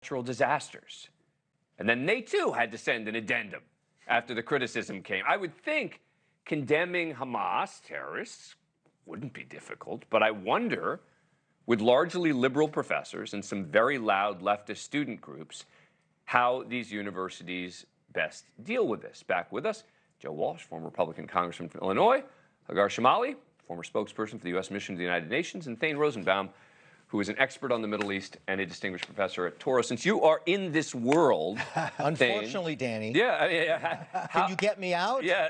natural disasters. And then they too had to send an addendum after the criticism came. I would think condemning Hamas terrorists wouldn't be difficult, but I wonder, with largely liberal professors and some very loud leftist student groups, how these universities best deal with this. Back with us, Joe Walsh, former Republican congressman from Illinois, Hagar Shamali, former spokesperson for the U.S. mission to the United Nations, and Thane Rosenbaum, who is an expert on the Middle East and a distinguished professor at Torah. Since you are in this world, unfortunately, Thane, Danny. Yeah, can you get me out? Yeah,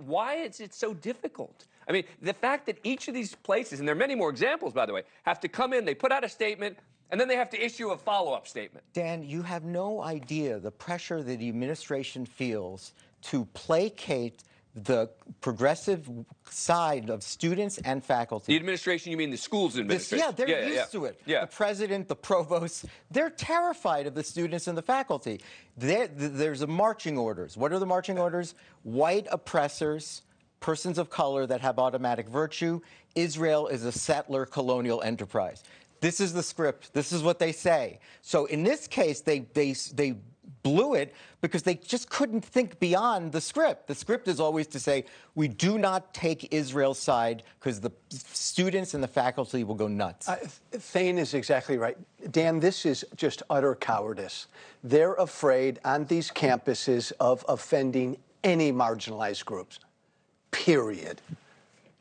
why is it so difficult? I mean, the fact that each of these places, and there are many more examples, by the way, have to come in, they put out a statement, and then they have to issue a follow-up statement. Dan, you have no idea the pressure that the administration feels to placate the progressive side of students and faculty. The administration, you mean the schools administration? Yeah, they're used to it. Yeah. The president, the provost, they're terrified of the students and the faculty. There's marching orders. What are the marching orders? White oppressors, persons of color that have automatic virtue. Israel is a settler colonial enterprise. This is the script. This is what they say. So in this case, they blew it because they just couldn't think beyond the script. The script is always to say, we do not take Israel's side because the students and the faculty will go nuts. Thane is exactly right. Dan, this is just utter cowardice. They're afraid on these campuses of offending any marginalized groups, period.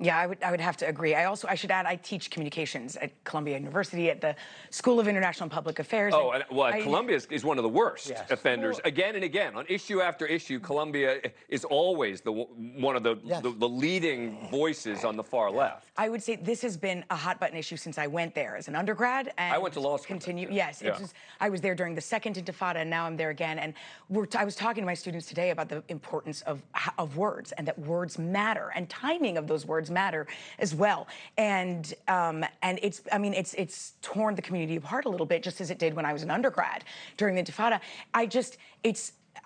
Yeah, I would have to agree. I should add, I teach communications at Columbia University at the School of International and Public Affairs. Oh, Columbia is one of the worst offenders. Well, again and again, on issue after issue, Columbia is always one of the leading voices on the far left. I would say this has been a hot button issue since I went there as an undergrad. And I went to law school. Yes, yeah. I was there during the second Intifada, and now I'm there again. And I was talking to my students today about the importance of words, and that words matter, and timing of those words matter as well. And it's torn the community apart a little bit, just as it did when I was an undergrad during the Intifada.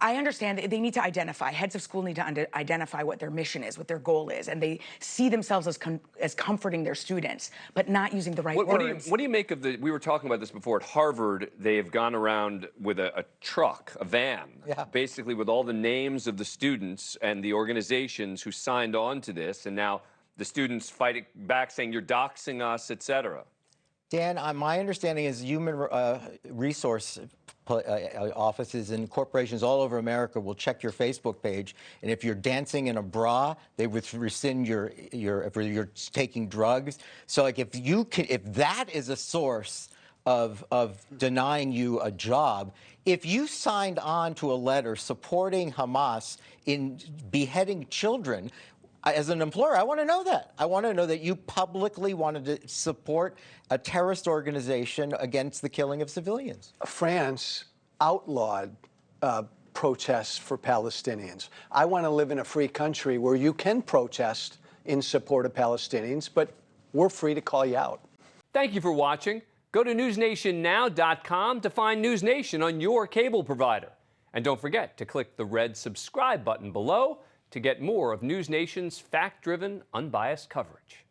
I understand that they need to identify, heads of school need to identify what their mission is, what their goal is, and they see themselves as comforting their students, but not using the right words. What do you make of we were talking about this before, at Harvard, they have gone around with a truck, a van, basically with all the names of the students and the organizations who signed on to this, and now the students fighting back saying you're doxing us, et cetera. Dan, my understanding is human resource offices and corporations all over America will check your Facebook page, and if you're dancing in a bra, they would rescind if you're taking drugs. So, like, if that is a source of denying you a job, if you signed on to a letter supporting Hamas in beheading children, as an employer, I want to know that. I want to know that you publicly wanted to support a terrorist organization against the killing of civilians. France outlawed protests for Palestinians. I want to live in a free country where you can protest in support of Palestinians, but we're free to call you out. Thank you for watching. Go to newsnationnow.com to find NewsNation on your cable provider. And don't forget to click the red subscribe button below to get more of NewsNation's fact-driven, unbiased coverage.